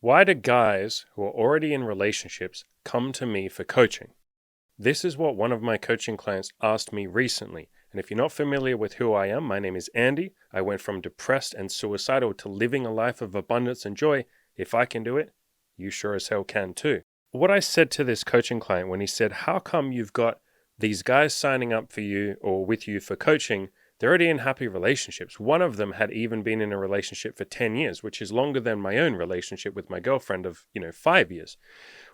Why do guys who are already in relationships come to me for coaching? This is what one of my coaching clients asked me recently. And if you're not familiar with who I am, my name is Andy. I went from depressed and suicidal to living a life of abundance and joy. If I can do it, you sure as hell can too. What I said to this coaching client when he said, how come you've got these guys signing up for you or with you for coaching? They're already in happy relationships. One of them had even been in a relationship for 10 years, which is longer than my own relationship with my girlfriend of, 5 years.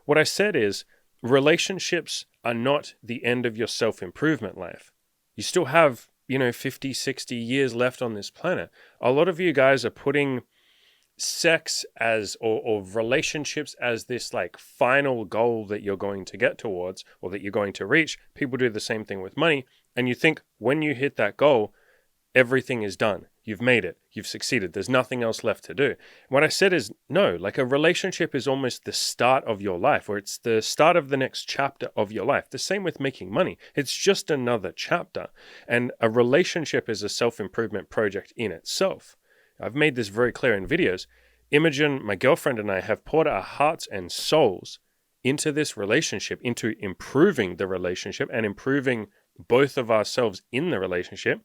What I said is relationships are not the end of your self-improvement life. You still have, 50, 60 years left on this planet. A lot of you guys are putting sex as or relationships as this like final goal that you're going to get towards or that you're going to reach. People do the same thing with money, and you think when you hit that goal everything is done, you've made it, you've succeeded, there's nothing else left to do. What I said is no, like a relationship is almost the start of your life, or it's the start of the next chapter of your life. The same with making money, it's just another chapter. And a relationship is a self-improvement project in itself. I've made this very clear in videos. Imogen, my girlfriend, and I have poured our hearts and souls into this relationship, into improving the relationship and improving both of ourselves in the relationship.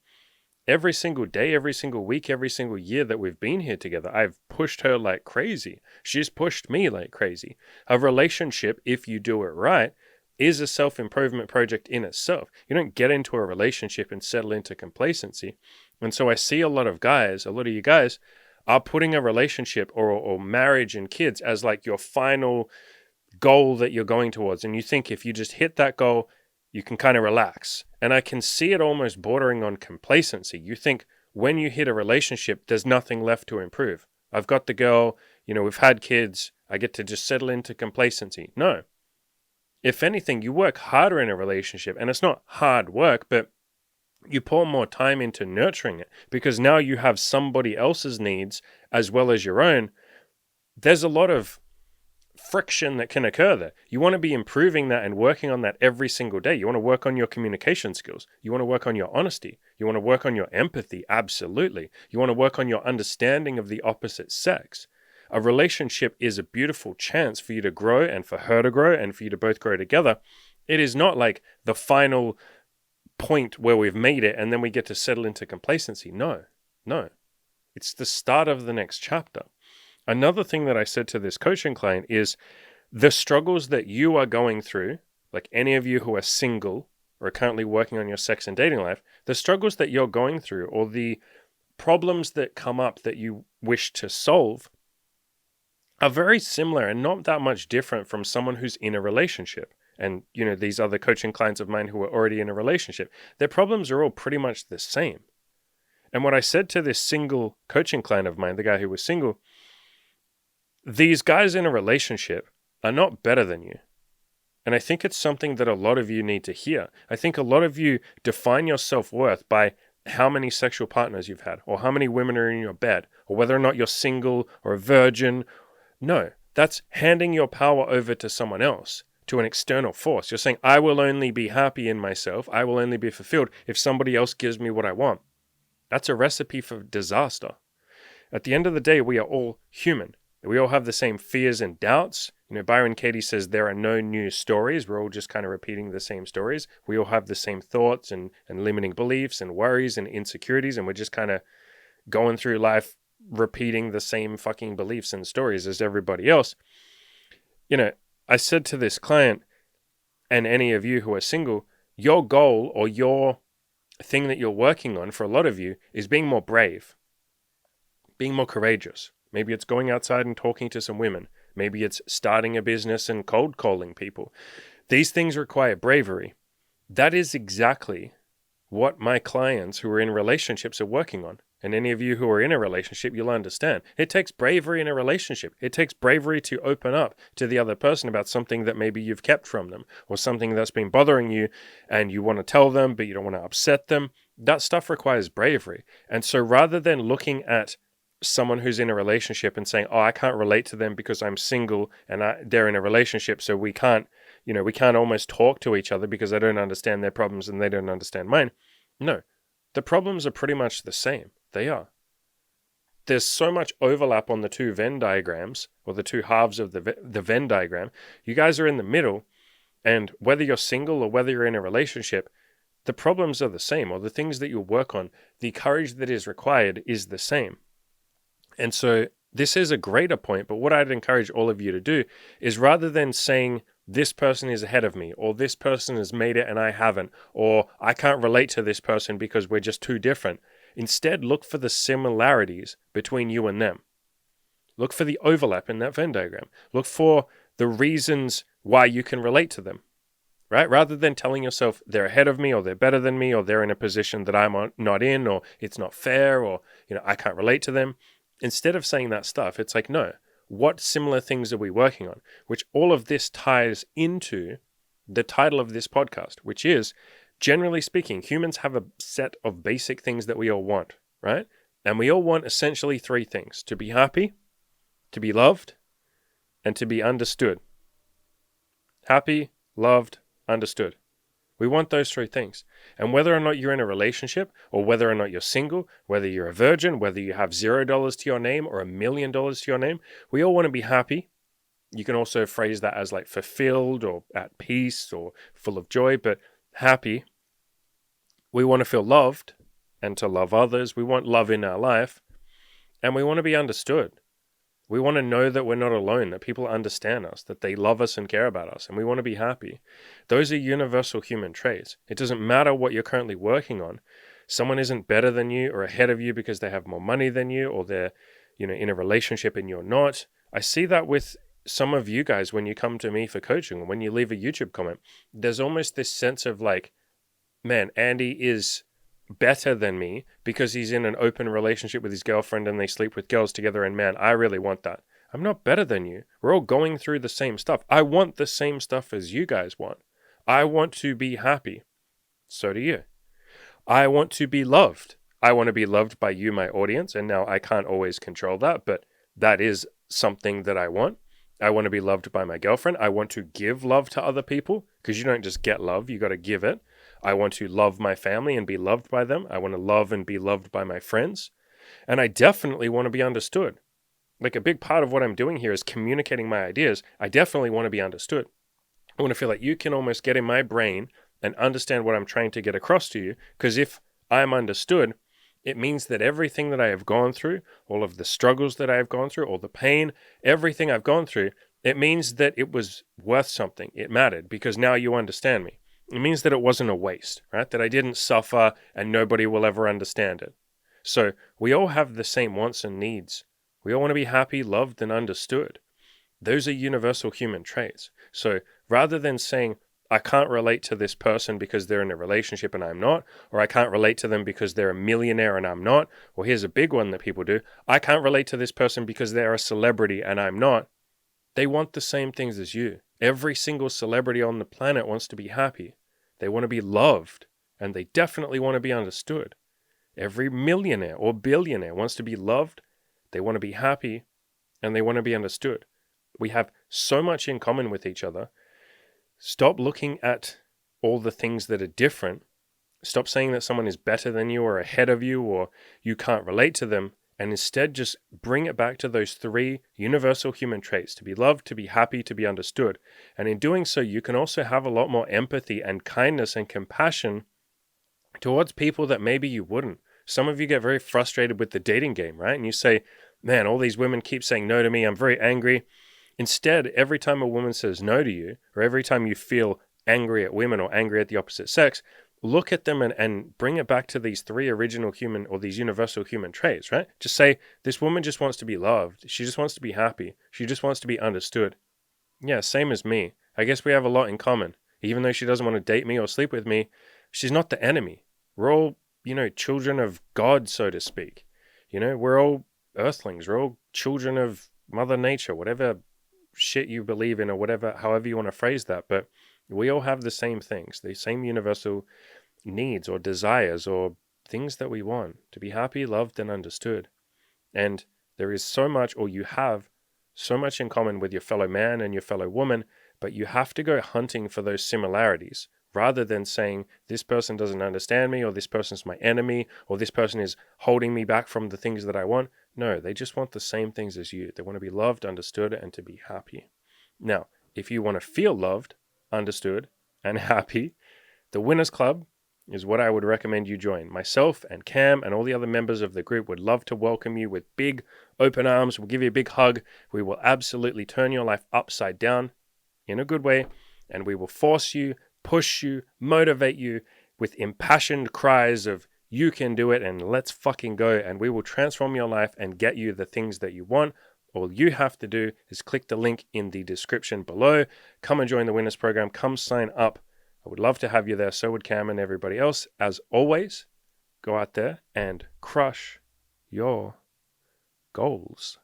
Every single day, every single week, every single year that we've been here together, I've pushed her like crazy. She's pushed me like crazy. A relationship, if you do it right, is a self-improvement project in itself. You don't get into a relationship and settle into complacency. And so I see a lot of you guys are putting a relationship or marriage and kids as like your final goal that you're going towards. And you think if you just hit that goal, you can kind of relax. And I can see it almost bordering on complacency. You think when you hit a relationship, there's nothing left to improve. I've got the girl, we've had kids, I get to just settle into complacency. No. If anything, you work harder in a relationship, and it's not hard work, but you pour more time into nurturing it because now you have somebody else's needs as well as your own. There's a lot of friction that can occur there. You want to be improving that and working on that every single day. You want to work on your communication skills. You want to work on your honesty. You want to work on your empathy. Absolutely. You want to work on your understanding of the opposite sex. A relationship is a beautiful chance for you to grow and for her to grow and for you to both grow together. It is not like the final point where we've made it and then we get to settle into complacency. No. It's the start of the next chapter. Another thing that I said to this coaching client is the struggles that you are going through, like any of you who are single or are currently working on your sex and dating life, the struggles that you're going through or the problems that come up that you wish to solve are very similar and not that much different from someone who's in a relationship. And, these other coaching clients of mine who are already in a relationship, their problems are all pretty much the same. And what I said to this single coaching client of mine, the guy who was single, these guys in a relationship are not better than you. And I think it's something that a lot of you need to hear. I think a lot of you define your self-worth by how many sexual partners you've had, or how many women are in your bed, or whether or not you're single or a virgin. No, that's handing your power over to someone else, to an external force. You're saying, I will only be happy in myself, I will only be fulfilled if somebody else gives me what I want. That's a recipe for disaster. At the end of the day, we are all human. We all have the same fears and doubts. Byron Katie says there are no new stories. We're all just kind of repeating the same stories. We all have the same thoughts and limiting beliefs and worries and insecurities, and we're just kind of going through life repeating the same fucking beliefs and stories as everybody else. I said to this client, and any of you who are single, your goal or your thing that you're working on for a lot of you is being more brave, being more courageous. Maybe it's going outside and talking to some women. Maybe it's starting a business and cold calling people. These things require bravery. That is exactly what my clients who are in relationships are working on. And any of you who are in a relationship, you'll understand. It takes bravery in a relationship. It takes bravery to open up to the other person about something that maybe you've kept from them, or something that's been bothering you and you want to tell them, but you don't want to upset them. That stuff requires bravery. And so rather than looking at someone who's in a relationship and saying, I can't relate to them because I'm single and they're in a relationship, so we can't almost talk to each other because I don't understand their problems and they don't understand mine. No, the problems are pretty much the same. They are. there's so much overlap on the two Venn diagrams, or the two halves of the Venn diagram. You guys are in the middle, and whether you're single or whether you're in a relationship, the problems are the same, or the things that you'll work on, the courage that is required is the same. And so this is a greater point, but what I'd encourage all of you to do is, rather than saying this person is ahead of me, or this person has made it and I haven't, or I can't relate to this person because we're just too different, instead look for the similarities between you and them. Look for the overlap in that Venn diagram. Look for the reasons why you can relate to them, right? Rather than telling yourself they're ahead of me, or they're better than me, or they're in a position that I'm not in, or it's not fair, or I can't relate to them. Instead of saying that stuff, it's like, no, what similar things are we working on? Which all of this ties into the title of this podcast, which is, generally speaking, humans have a set of basic things that we all want, right? And we all want essentially three things: to be happy, to be loved, and to be understood. Happy, loved, understood. We want those three things. And whether or not you're in a relationship, or whether or not you're single, whether you're a virgin, whether you have $0 to your name or $1 million to your name, we all want to be happy. You can also phrase that as like fulfilled, or at peace, or full of joy, but happy. We want to feel loved and to love others. We want love in our life, and we want to be understood. We want to know that we're not alone, that people understand us, that they love us and care about us, and we want to be happy. Those are universal human traits. It doesn't matter what you're currently working on. Someone isn't better than you or ahead of you because they have more money than you, or they're, in a relationship and you're not. I see that with some of you guys when you come to me for coaching, or when you leave a YouTube comment. There's almost this sense of like, man, Andy is better than me because he's in an open relationship with his girlfriend and they sleep with girls together, and man, I really want that. I'm not better than you. We're all going through the same stuff. I want the same stuff as you guys want. I want to be happy. So do you. I want to be loved. I want to be loved by you, my audience, and now I can't always control that, but that is something that I want. I want to be loved by my girlfriend. I want to give love to other people, because you don't just get love, you got to give it. I want to love my family and be loved by them. I want to love and be loved by my friends. And I definitely want to be understood. Like, a big part of what I'm doing here is communicating my ideas. I definitely want to be understood. I want to feel like you can almost get in my brain and understand what I'm trying to get across to you. Because if I'm understood, it means that everything that I have gone through, all of the struggles that I have gone through, all the pain, everything I've gone through, it means that it was worth something. It mattered because now you understand me. It means that it wasn't a waste, right? That I didn't suffer and nobody will ever understand it. So we all have the same wants and needs. We all want to be happy, loved, and understood. Those are universal human traits. So rather than saying, I can't relate to this person because they're in a relationship and I'm not, or I can't relate to them because they're a millionaire and I'm not, or here's a big one that people do, I can't relate to this person because they're a celebrity and I'm not. They want the same things as you. Every single celebrity on the planet wants to be happy. They want to be loved, and they definitely want to be understood. Every millionaire or billionaire wants to be loved, they want to be happy, and they want to be understood. We have so much in common with each other. Stop looking at all the things that are different. Stop saying that someone is better than you or ahead of you or you can't relate to them, and instead just bring it back to those three universal human traits: to be loved, to be happy, to be understood. And in doing so, you can also have a lot more empathy and kindness and compassion towards people that maybe you wouldn't. Some of you get very frustrated with the dating game, right? And you say, man, all these women keep saying no to me. I'm very angry. Instead, every time a woman says no to you, or every time you feel angry at women or angry at the opposite sex, look at them and bring it back to these three original human, or these universal human traits, right? Just say, this woman just wants to be loved. She just wants to be happy. She just wants to be understood. Yeah, same as me. I guess we have a lot in common. Even though she doesn't want to date me or sleep with me, she's not the enemy. We're all, children of God, so to speak. We're all earthlings. We're all children of Mother Nature, whatever shit you believe in, or whatever, however you want to phrase that. But we all have the same things, the same universal needs or desires or things that we want: to be happy, loved, and understood. And there is so much, or you have so much in common with your fellow man and your fellow woman, but you have to go hunting for those similarities rather than saying, this person doesn't understand me, or this person's my enemy, or this person is holding me back from the things that I want. No, they just want the same things as you. They want to be loved, understood, and to be happy. Now, if you want to feel loved, understood, and happy, the Winners Club is what I would recommend you join. Myself and Cam and all the other members of the group would love to welcome you with big open arms. We'll give you a big hug. We will absolutely turn your life upside down in a good way, and we will force you, push you, motivate you with impassioned cries of you can do it and let's fucking go, and we will transform your life and get you the things that you want. All you have to do is click the link in the description below. Come and join the Winners Program. Come sign up. I would love to have you there. So would Cam and everybody else. As always, go out there and crush your goals.